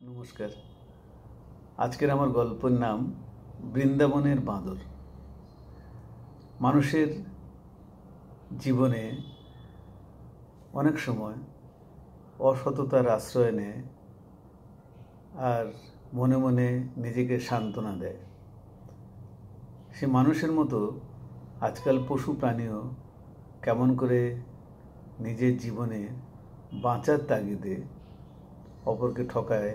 নমস্কার। আজকের আমার গল্পের নাম বৃন্দাবনের বাঁদর। মানুষের জীবনে অনেক সময় অসততার আশ্রয় নেয় আর মনে মনে নিজেকে সান্ত্বনা দেয়। সে মানুষের মতো আজকাল পশু প্রাণীও কেমন করে নিজের জীবনে বাঁচার তাগিদে অপরকে ঠকায়,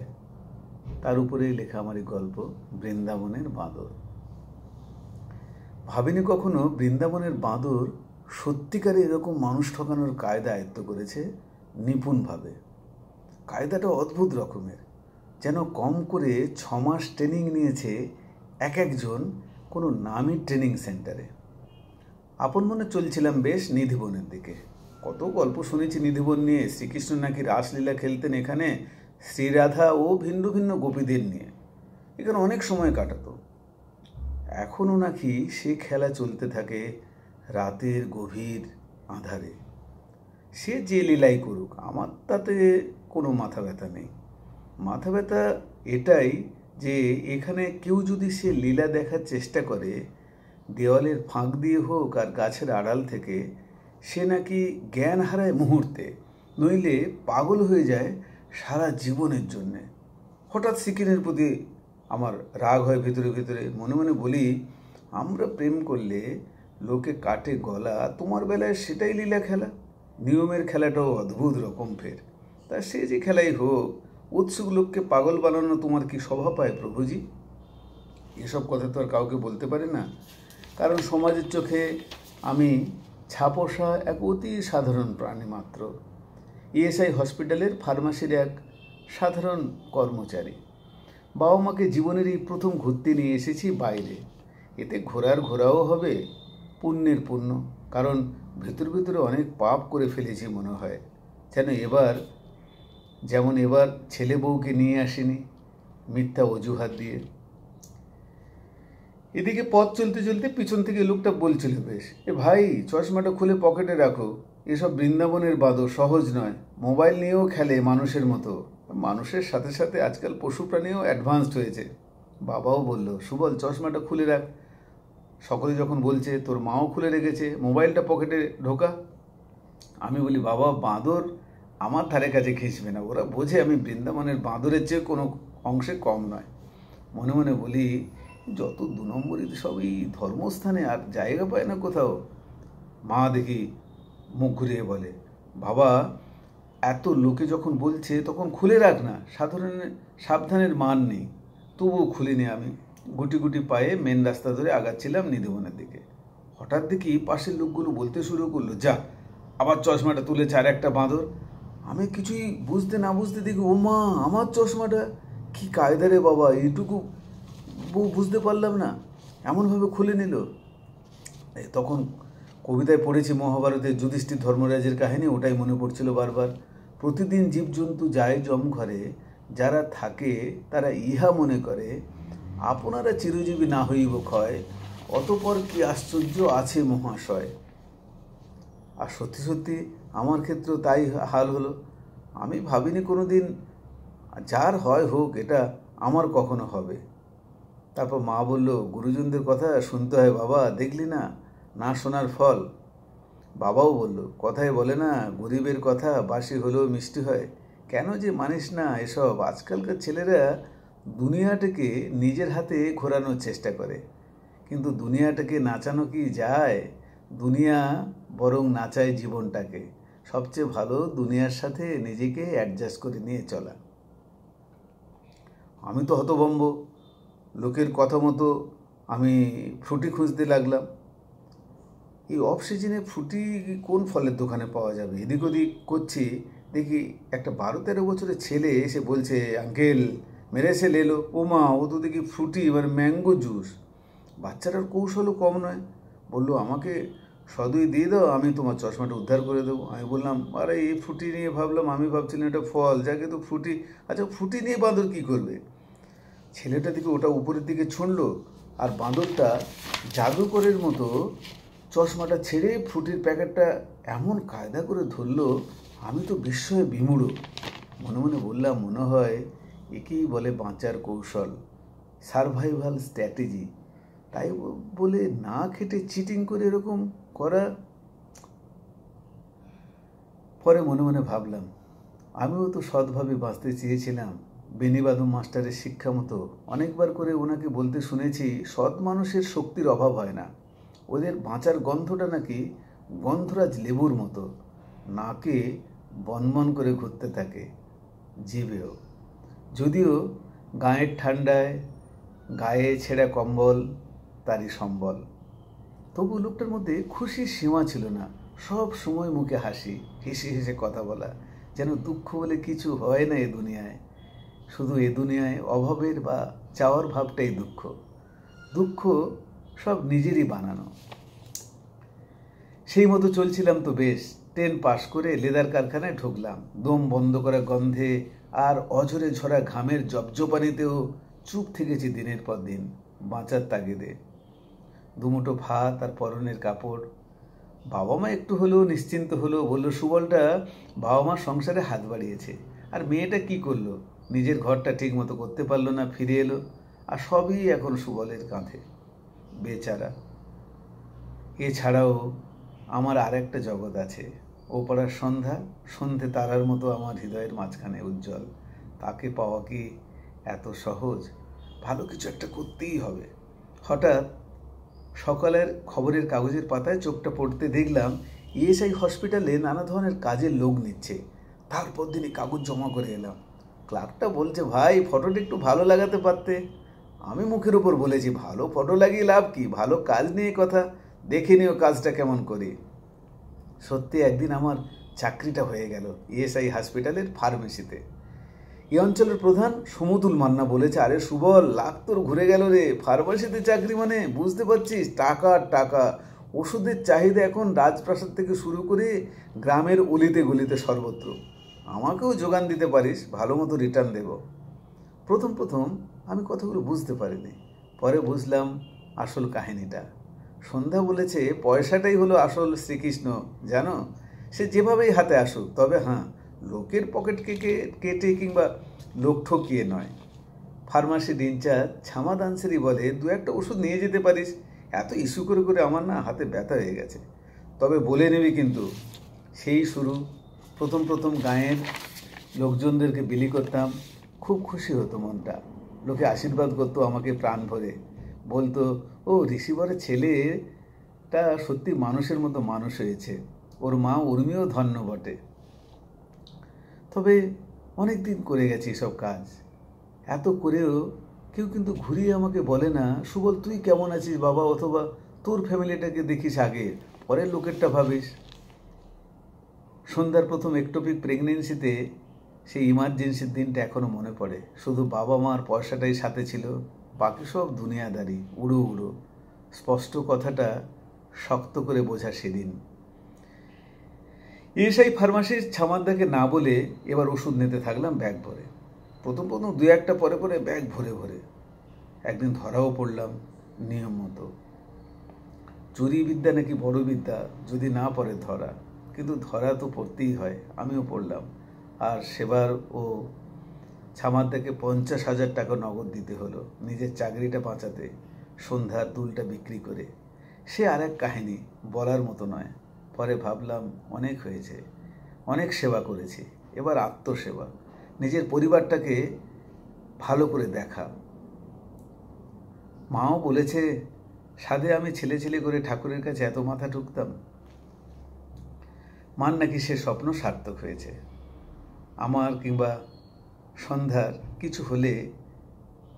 তার উপরেই লেখা আমার এই গল্প বৃন্দাবনের বাঁদর। ভাবিনি কখনো বৃন্দাবনের বাঁদর সত্যিকারে এরকম মানুষ ঠকানোর কায়দা আয়ত্ত করেছে নিপুণভাবে। কায়দাটা অদ্ভুত রকমের, যেন কম করে 6 মাস ট্রেনিং নিয়েছে এক একজন কোনো নামী ট্রেনিং সেন্টারে। আপন মনে চলছিলাম বেশ নিধিবনের দিকে। কত গল্প শুনেছি নিধিবন নিয়ে। শ্রীকৃষ্ণ নাকি রাসলীলা খেলতেন এখানে শ্রীরাধা ও ভিন্ন ভিন্ন গোপীদের নিয়ে। এখানে অনেক সময় কাটাতো। এখনও নাকি সে খেলা চলতে থাকে রাতের গভীর আঁধারে। সে যে লীলাই করুক, আমার তাতে কোনো মাথা ব্যথা নেই। মাথা ব্যথা এটাই যে এখানে কেউ যদি সে লীলা দেখার চেষ্টা করে, দেওয়ালের ফাঁক দিয়ে হোক আর গাছের আড়াল থেকে, সে নাকি জ্ঞান হারায় মুহূর্তে, নইলে পাগল হয়ে যায় সারা জীবনের জন্যে। হঠাৎ সিকিনের প্রতি আমার রাগ হয় ভিতরে ভিতরে। মনে মনে বলি, আমরা প্রেম করলে লোকে কাটে গলা, তোমার বেলায় সেটাই লীলা খেলা। নিয়মের খেলাটাও অদ্ভুত রকম ফের। তা সে যে খেলাই হোক, উৎসুক লোককে পাগল বানানো তোমার কি স্বভাব পায় প্রভুজি? এসব কথা তো আর কাউকে বলতে পারি না, কারণ সমাজের চোখে আমি ছাপোষা এক অতি সাধারণ প্রাণী মাত্র। ইএসআই হসপিটালের ফার্মাসির এক সাধারণ কর্মচারী। বাবা মাকে জীবনের এই প্রথম ঘুরতে নিয়ে এসেছি বাইরে। এতে ঘোরাও হবে, পুণ্যের পুণ্য, কারণ ভেতর ভেতরে অনেক পাপ করে ফেলেছি মনে হয়। যেমন এবার ছেলে বউকে নিয়ে আসিনি মিথ্যা অজুহাত দিয়ে। এদিকে পথ চলতে চলতে পিছন থেকে লোকটা বলছিল, বেশ, এ ভাই, চশমাটা খুলে পকেটে রাখো, এসব বৃন্দাবনের বাঁদর সহজ নয়, মোবাইল নিয়েও খেলে মানুষের মতো। মানুষের সাথে সাথে আজকাল পশু প্রাণীও অ্যাডভান্সড হয়েছে। বাবাও বলল, সুবল চশমাটা খুলে রাখ। সকলে যখন বলছে, তোর মাও খুলে রেখেছে, মোবাইলটা পকেটে ঢোকা। আমি বলি, বাবা, বাঁদর আমার ধারে কাছে ঘেঁষবে না, ওরা বোঝে আমি বৃন্দাবনের বাঁদরের চেয়ে কোনো অংশে কম নয়। মনে মনে বলি, যত 2 নম্বরই সবই ধর্মস্থানে, আর জায়গা পায় না কোথাও। মা দেখি মুখ ঘুরিয়ে বলে, বাবা, এত লোকে যখন বলছে তখন খুলে রাখ না, সাবধানের মান নেই। তবুও খুলিনি আমি। গুটি গুটি পায়ে মেন রাস্তা ধরে আগাচ্ছিলাম নিধিবনের দিকে। হঠাৎ দেখি পাশের লোকগুলো বলতে শুরু করলো, যা, আবার চশমাটা তুলেছে আর একটা বাঁদর। আমি কিছুই বুঝতে না বুঝতে দেখি, ও মা, আমার চশমাটা! কি কায়দা রে বাবা, এইটুকু বুঝতে পারলাম না, এমনভাবে খুলে নিল। তখন কবিতায় পড়েছি মহাভারতের যুধিষ্ঠির ধর্মরাজের কাহিনী, ওটাই মনে পড়ছিল বারবার। প্রতিদিন জীবজন্তু যায় জম ঘরে, যারা থাকে তারা ইহা মনে করে, আপনারা চিরজীবী না হইব ক্ষয়, অতপর কি আশ্চর্য আছে মহাশয়। আর সত্যি সত্যি আমার ক্ষেত্রেও তাই হাল হলো। আমি ভাবিনি কোনো দিন যার হয় হোক, এটা আমার কখনো হবে। তারপর মা বলল, গুরুজনদের কথা শুনতে হয় বাবা, দেখলি না, না শোনার ফল। বাবাও বলল, কথায় বলে না, গরিবের কথা বাসি হলেও মিষ্টি হয়। কেন যে মানিস না এসব? আজকালকার ছেলেরা দুনিয়াটাকে নিজের হাতে ঘোরানোর চেষ্টা করে, কিন্তু দুনিয়াটাকে নাচানো কি যায়? দুনিয়া বরং নাচায় জীবনটাকে। সবচেয়ে ভালো দুনিয়ার সাথে নিজেকে অ্যাডজাস্ট করে নিয়ে চলা। আমি তো হতভম্ব। লোকের কথা মতো আমি ফ্রুটি খুঁজতে লাগলাম। এই অফ সিজনে ফ্রুটি কোন ফলের দোকানে পাওয়া যাবে? এদিক ওদিক করছি, দেখি একটা 12-13 বছরের ছেলে এসে বলছে, আঙ্কেল মেরে সে লেলো। ও মা, ও তো দেখি ফ্রুটি, এবার ম্যাঙ্গো জুস। বাচ্চাটার কৌশলও কম নয়। বললো, আমাকে সদয় দিয়ে দাও, আমি তোমার চশমাটা উদ্ধার করে দেবো। আমি বললাম, আরে এই ফ্রুটি নিয়ে ভাবলাম, আমি ভাবছিলাম এটা ফল, যাকে তো ফ্রুটি। আচ্ছা, ফ্রুটি নিয়ে বাঁদর কী করবে? ছেলেটা দিকে ওটা উপরের দিকে ছুঁড়লো, আর বাঁদরটা জাদুকরের মতো চশমাটা ছেড়ে ফ্রুটির প্যাকেটটা এমন কায়দা করে ধরলো, আমি তো বিস্ময়ে বিমূঢ়। মনে মনে বললাম, মনে হয় একেই বলে বাঁচার কৌশল, সারভাইভাল স্ট্র্যাটেজি। তাই বলে না খেটে চিটিং করে এরকম করা। পরে মনে মনে ভাবলাম, আমিও তো সৎভাবে বাঁচতে চেয়েছিলাম। বেনিবাদম মাস্টারের শিক্ষা মতো অনেকবার করে ওনাকে বলতে শুনেছি, সৎ মানুষের শক্তির অভাব হয় না, ওদের বাঁচার গন্ধটা নাকি গন্ধরাজ লেবুর মতো, নাকে বনবন করে ঘুরতে থাকে, জিভেও। যদিও গায়ের ঠান্ডায় গায়ে ছেঁড়া কম্বল তারই সম্বল। তবু লোকটার মধ্যে খুশির সীমা ছিল না। সব সময় মুখে হাসি, হেসে হেসে কথা বলা, যেন দুঃখ বলে কিছু হয় না এ দুনিয়ায়। শুধু এ দুনিয়ায় অভাবের বা চাওয়ার ভাবটাই দুঃখ। দুঃখ সব নিজেরই বানানো। সেই মতো চলছিলাম তো বেশ। 10 পাশ করে লেদার কারখানায় ঢুকলাম। দম বন্ধ করা গন্ধে আর অঝরে ঝরা ঘামের জবজপানিতেও চুপ থেকেছি দিনের পর দিন, বাঁচার তাগিদে। দুমুঠো ভাত আর পরনের কাপড়। বাবা মা একটু হলেও নিশ্চিন্ত হলো, বলল সুবলটা বাবা মার সংসারে হাত বাড়িয়েছে। আর মেয়েটা কি করলো, নিজের ঘরটা ঠিক মতো করতে পারলো না, ফিরে এলো। আর সবই এখন সুবলের কাঁধে, বেচারা। এছাড়াও আমার আর একটা জগৎ আছে, ও পাড়ার সন্ধ্যা, সন্ধে তারার মতো আমার হৃদয়ের মাঝখানে উজ্জ্বল। তাকে পাওয়া কি এত সহজ? ভালো কিছু একটা করতেই হবে। হঠাৎ সকালের খবরের কাগজের পাতায় চোখটা পড়তে দেখলাম ইএসআই হসপিটালে নানা ধরনের কাজের লোক নিচ্ছে। তারপর দিনই কাগজ জমা করে এলাম। ক্লার্কটা বলছে, ভাই ফটোটা একটু ভালো লাগাতে পারতে। আমি মুখের উপর বলেছি, ভালো ফটো লাগিয়ে লাভ কি, ভালো কাজ নিয়ে কথা, দেখে নিও কাজটা কেমন করি। সত্যি একদিন আমার চাকরিটা হয়ে গেল ইএসআই হসপিটালের ফার্মেসিতে। এই অঞ্চলের প্রধান সমতুল মান্না বলেছে, আরে সুবল, লাখ তোর ঘুরে গেল রে, ফার্মেসিতে চাকরি মানে বুঝতে পারছিস, টাকা টাকা। ওষুধের চাহিদা এখন রাজপ্রাসাদ থেকে শুরু করে গ্রামের অলিতে গলিতে সর্বত্র। আমাকেও যোগান দিতে পারিস, ভালো মতো রিটার্ন দেব। প্রথম প্রথম আমি কথাগুলো বুঝতে পারিনি, পরে বুঝলাম আসল কাহিনীটা। সন্ধ্যা বলেছে, পয়সাটাই হলো আসল শ্রীকৃষ্ণ, জানো। সে যেভাবেই হাতে আসুক, তবে হ্যাঁ, লোকের পকেট কেটে কিংবা লোক ঠকিয়ে নয়। ফার্মাসির ইনচার্জ ছামাদ আনসারি বলে, 2-1টা ওষুধ নিয়ে যেতে পারিস। এত ইস্যু করে করে আমার না হাতে ব্যথা হয়ে গেছে, তবে বলে নিবি কিন্তু। সেই শুরু। প্রথম প্রথম গাঁয়ের লোকজনদেরকে বিলি করতাম, খুব খুশি হতো মনটা। লোকে আশীর্বাদ করতো আমাকে প্রাণ ভরে, বলতো, ও রিসিভারের ছেলেটা সত্যি মানুষের মতো মানুষ হয়েছে, ওর মা উর্মিও ধন্য বটে। তবে অনেক দিন করে গেছি সব কাজ। এত করেও কেউ কিন্তু ঘুরিয়ে আমাকে বলে না, সুবল তুই কেমন আছিস বাবা, অথবা তোর ফ্যামিলিটাকে দেখিস আগে, পরের লোকেরটা ভাবিস। সন্ধ্যার প্রথম একটোপিক প্রেগনেন্সিতে সেই ইমার্জেন্সির দিনটা এখনও মনে পড়ে। শুধু বাবা মার পয়সাটাই সাথে ছিল, বাকি সব দুনিয়াদারি, উড়ো উড়ো। স্পষ্ট কথাটা শক্ত করে বোঝা সেদিন। ইএসআই ফার্মাসির ছামাদ্দাকে না বলে এবার ওষুধ নিতে থাকলাম ব্যাগ ভরে। প্রথম প্রথম 2-1টা পরে পরে ব্যাগ ভরে ভরে। একদিন ধরাও পড়লাম নিয়ম মতো। চুরি বিদ্যা নাকি বড় বিদ্যা, যদি না পড়ে ধরা। কিন্তু ধরা তো পড়তেই হয়, আমিও পড়লাম। আর সেবার ও ছামাদ্দাকে 50,000 টাকা নগদ দিতে হলো নিজের চাকরিটা বাঁচাতে, সন্ধ্যার দুলটা বিক্রি করে। সে আর এক কাহিনী, বলার মতো নয়। পরে ভাবলাম, অনেক হয়েছে, অনেক সেবা করেছি, এবার আত্মসেবা, নিজের পরিবারটাকে ভালো করে দেখা। মাও বলেছে, সাধে আমি ছেলে ছেলে করে ঠাকুরের কাছে এত মাথা ঠুকতাম। মান নাকি সে স্বপ্ন সার্থক হয়েছে। আমার কিংবা সন্ধ্যার কিছু হলে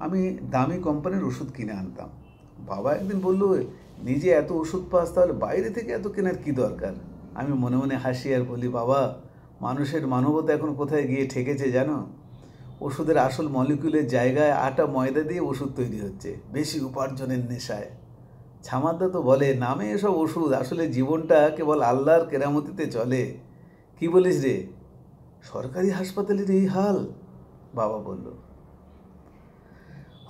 আমি দামি কোম্পানির ওষুধ কিনে আনতাম। বাবা একদিন বলল, নিজে এত ওষুধ পাস, তাহলে বাইরে থেকে এত কেনার কি দরকার। আমি মনে মনে হাসি আর বলি, বাবা, মানুষের মানবতা এখন কোথায় গিয়ে ঠেকেছে জানো। ওষুধের আসল মলিকুলের জায়গায় আটা ময়দা দিয়ে ওষুধ তৈরি হচ্ছে, বেশি উপার্জনের নেশায়। ছামাদ্দা তো বলে, নামে এসব ওষুধ, আসলে জীবনটা কেবল আল্লাহর কেরামতিতে চলে। কি বলিস রে, সরকারি হাসপাতালের এই হাল, বাবা বলল।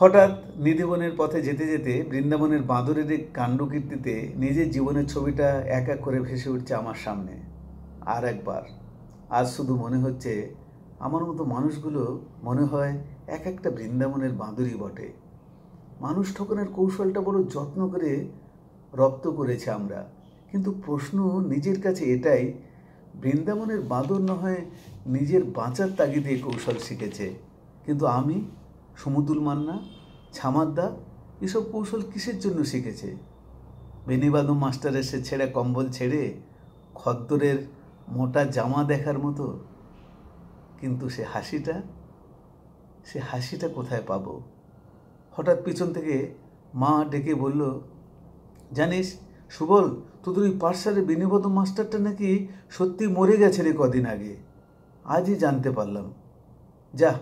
হঠাৎ নিধিবনের পথে যেতে যেতে বৃন্দাবনের বাঁদরের এক কাণ্ডকীর্তিতে নিজের জীবনের ছবিটা এক এক করে ভেসে উঠছে আমার সামনে। আর একবার, আজ শুধু মনে হচ্ছে আমার মতো মানুষগুলো মনে হয় এক একটা বৃন্দাবনের বাঁদরই বটে। মানুষ ঠকানোর কৌশলটা বড় যত্ন করে রপ্ত করেছে আমরা। কিন্তু প্রশ্ন নিজের কাছে এটাই, বৃন্দাবনের বাঁদর না হয় নিজের বাঁচার তাগিদে কৌশল শিখেছে, কিন্তু আমি, সমুদুল মান্না, ছামাদ্দা এসব কৌশল কিসের জন্য শিখেছে? বেনিবাদম মাস্টারের সে ছেঁড়া কম্বল ছেড়ে খদ্দরের মোটা জামা দেখার মতো। কিন্তু সে হাসিটা কোথায় পাবো? হঠাৎ পিছন থেকে মা ডেকে বলল, জানিস সুবল, তোদের ওই পাঠশালের বেনিবাদম মাস্টারটা নাকি সত্যি মরে গেছে রে কদিন আগে। আজই জানতে পারলাম। যা,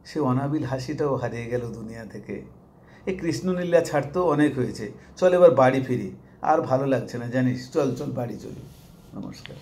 সে অনাবিল হাসিটাও হারিয়ে গেল দুনিয়া থেকে। এই কৃষ্ণলীলা ছাড়তেও অনেক হয়েছে, চল এবার বাড়ি ফিরি। আর ভালো লাগছে না জানিস, চল চল বাড়ি চলি। নমস্কার।